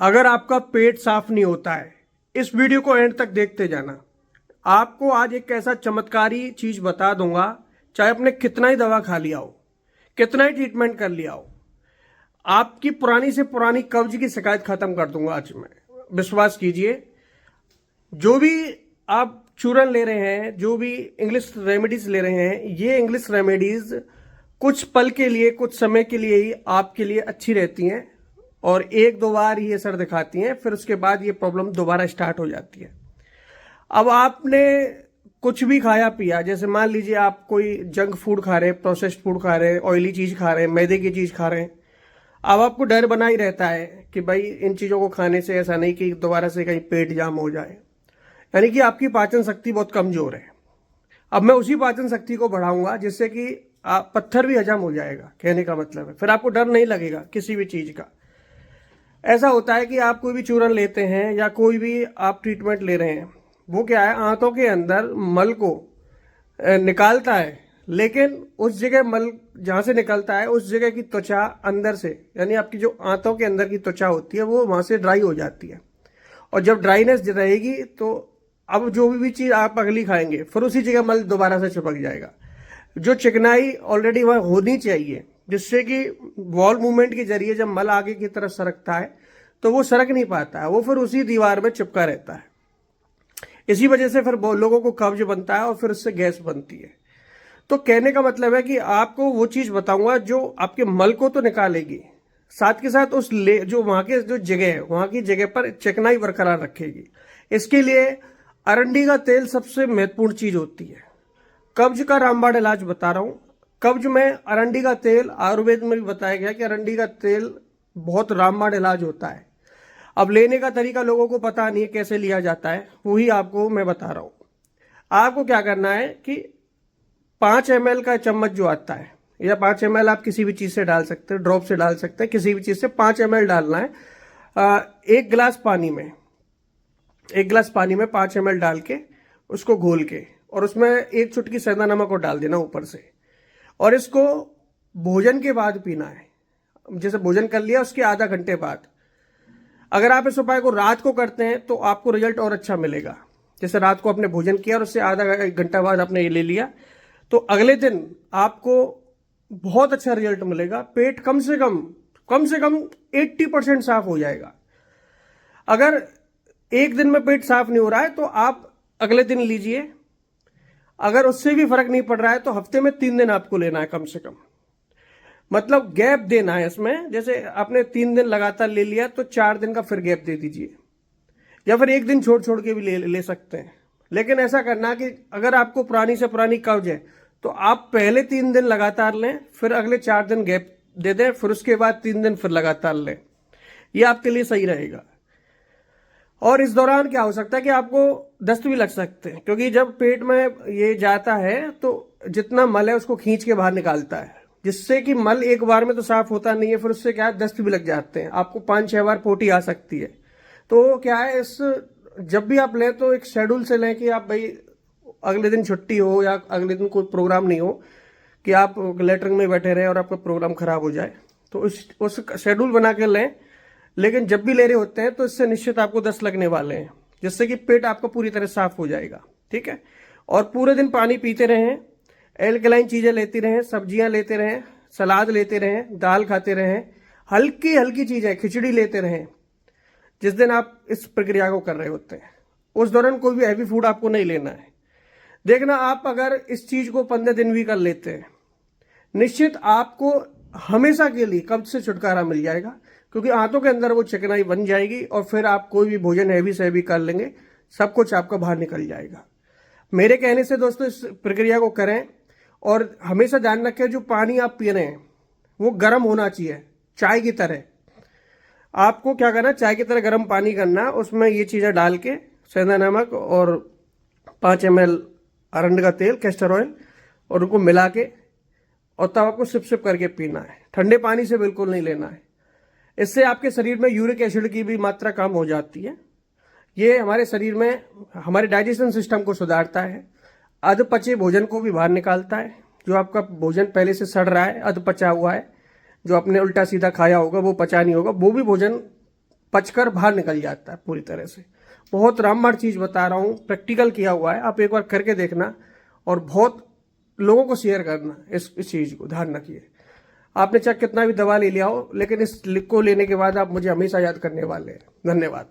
अगर आपका पेट साफ नहीं होता है, इस वीडियो को एंड तक देखते जाना। आपको आज एक ऐसा चमत्कारी चीज बता दूंगा, चाहे आपने कितना ही दवा खा लिया हो, कितना ही ट्रीटमेंट कर लिया हो, आपकी पुरानी से पुरानी कब्ज की शिकायत खत्म कर दूंगा आज मैं। विश्वास कीजिए, जो भी आप चूरन ले रहे हैं, जो भी इंग्लिश रेमेडीज ले रहे हैं, ये इंग्लिश रेमेडीज कुछ पल के लिए, कुछ समय के लिए ही आपके लिए अच्छी रहती हैं और एक दो बार ही असर दिखाती हैं, फिर उसके बाद ये प्रॉब्लम दोबारा स्टार्ट हो जाती है। अब आपने कुछ भी खाया पिया, जैसे मान लीजिए आप कोई जंक फूड खा रहे हैं, प्रोसेस्ड फूड खा रहे हैं, ऑयली चीज खा रहे हैं, मैदे की चीज खा रहे हैं। अब आपको डर बना ही रहता है कि भाई इन चीजों को खाने से ऐसा नहीं कि दोबारा से कहीं पेट जाम हो जाए, यानी कि आपकी पाचन शक्ति बहुत कमजोर है। अब मैं उसी पाचन शक्ति को बढ़ाऊंगा जिससे कि आप पत्थर भी हजम हो जाएगा, कहने का मतलब है। फिर आपको डर नहीं लगेगा किसी भी चीज का। ऐसा होता है कि आप कोई भी चूरन लेते हैं या कोई भी आप ट्रीटमेंट ले रहे हैं, वो क्या है, आंतों के अंदर मल को निकालता है, लेकिन उस जगह मल जहां से निकलता है उस जगह की त्वचा अंदर से, यानी आपकी जो आंतों के अंदर की त्वचा होती है, वो वहां से ड्राई हो जाती है। और जब ड्राइनेस रहेगी तो अब जो भी चीज आप अगली खाएंगे, फिर उसी जगह मल दोबारा से चिपक जाएगा। जो चिकनाई ऑलरेडी वहां होनी चाहिए, जिससे कि वॉल मूवमेंट के जरिए जब मल आगे की तरफ सरकता है तो वो सरक नहीं पाता है, वो फिर उसी दीवार में चिपका रहता है। इसी वजह से फिर लोगों को कब्ज बनता है और फिर उससे गैस बनती है। तो कहने का मतलब है कि आपको वो चीज बताऊंगा जो आपके मल को तो निकालेगी, साथ के साथ उस जो वहां के जो जगह है, वहां की जगह पर चिकनाई बरकरार रखेगी। इसके लिए अरंडी का तेल सबसे महत्वपूर्ण चीज होती है। कब्ज का रामबाण इलाज बता रहा हूं। कब्ज में अरंडी का तेल, आयुर्वेद में भी बताया गया कि अरंडी का तेल बहुत रामबाण इलाज होता है। अब लेने का तरीका लोगों को पता नहीं है कैसे लिया जाता है, वही आपको मैं बता रहा हूं। आपको क्या करना है कि 5 ml का चम्मच जो आता है, या 5 ml आप किसी भी चीज से डाल सकते हैं, ड्रॉप से डाल सकते हैं, किसी भी चीज से 5 ml डालना है। एक गिलास पानी में 5 ml डाल के उसको घोल के, और उसमें एक चुटकी सेंधा नमक को डाल देना ऊपर से, और इसको भोजन के बाद पीना है। जैसे भोजन कर लिया उसके आधा घंटे बाद। अगर आप इस उपाय को रात को करते हैं तो आपको रिजल्ट और अच्छा मिलेगा। जैसे रात को आपने भोजन किया और उससे आधा घंटा बाद आपने ये ले लिया, तो अगले दिन आपको बहुत अच्छा रिजल्ट मिलेगा। पेट कम से कम 80% साफ हो जाएगा। अगर एक दिन में पेट साफ नहीं हो रहा है तो आप अगले दिन लीजिए। अगर उससे भी फर्क नहीं पड़ रहा है तो हफ्ते में 3 दिन आपको लेना है कम से कम, मतलब गैप देना है इसमें। जैसे आपने 3 दिन लगातार ले लिया तो 4 दिन का फिर गैप दे दीजिए, या फिर एक दिन छोड़ छोड़ के भी ले सकते हैं। लेकिन ऐसा करना कि अगर आपको पुरानी से पुरानी कब्ज है तो आप पहले 3 दिन लगातार लें, फिर अगले 4 दिन गैप दे दें, फिर उसके बाद 3 दिन फिर लगातार लें। यह आपके लिए सही रहेगा। और इस दौरान क्या हो सकता है कि आपको दस्त भी लग सकते हैं, क्योंकि जब पेट में ये जाता है तो जितना मल है उसको खींच के बाहर निकालता है, जिससे कि मल एक बार में तो साफ होता नहीं है, फिर उससे क्या है, दस्त भी लग जाते हैं। आपको 5-6 बार पोटी आ सकती है। तो क्या है, इस जब भी आप लें तो एक शेड्यूल से लें कि आप भाई अगले दिन छुट्टी हो या अगले दिन कोई प्रोग्राम नहीं हो कि आप लेटरिन में बैठे रहें और आपका प्रोग्राम खराब हो जाए, तो उस शेड्यूल बना के लें। लेकिन जब भी ले रहे होते हैं तो इससे निश्चित आपको दस्त लगने वाले हैं, जिससे कि पेट आपका पूरी तरह साफ हो जाएगा। ठीक है। और पूरे दिन पानी पीते रहें, एल्कलाइन चीजें लेती रहें, सब्जियां लेते रहें, सलाद लेते रहें, दाल खाते रहें, हल्की हल्की चीजें, खिचड़ी लेते रहें। जिस दिन आप इस प्रक्रिया को कर रहे होते हैं उस दौरान कोई भी हैवी फूड आपको नहीं लेना है। देखना, आप अगर इस चीज को 15 दिन भी कर लेते हैं, निश्चित आपको हमेशा के लिए कब्ज से छुटकारा मिल जाएगा, क्योंकि आंतों के अंदर वो चिकनाई बन जाएगी और फिर आप कोई भी भोजन हैवी से हैवी कर लेंगे, सब कुछ आपका बाहर निकल जाएगा। मेरे कहने से दोस्तों इस प्रक्रिया को करें, और हमेशा ध्यान रखें जो पानी आप पी रहे हैं वो गर्म होना चाहिए, चाय की तरह। आपको क्या करना, चाय की तरह गर्म पानी करना, उसमें ये चीजें डाल के, सेंधा नमक और 5 ml अरंड का तेल, कैस्टर ऑयल, और उनको मिला के, और तब आपको सिप सिप करके पीना है। ठंडे पानी से बिल्कुल नहीं लेना है। इससे आपके शरीर में यूरिक एसिड की भी मात्रा कम हो जाती है। ये हमारे शरीर में हमारे डाइजेशन सिस्टम को सुधारता है, अधपचे भोजन को भी बाहर निकालता है। जो आपका भोजन पहले से सड़ रहा है, अधपचा हुआ है, जो आपने उल्टा सीधा खाया होगा, वो पचा नहीं होगा, वो भी भोजन पचकर बाहर निकल जाता है पूरी तरह से। बहुत रामबाण चीज़ बता रहा हूँ, प्रैक्टिकल किया हुआ है, आप एक बार करके देखना और बहुत लोगों को शेयर करना इस चीज़ को। ध्यान रखिए, आपने चाहे कितना भी दवा ले लिया हो, लेकिन इस को लेने के बाद आप मुझे हमेशा याद करने वाले हैं। धन्यवाद।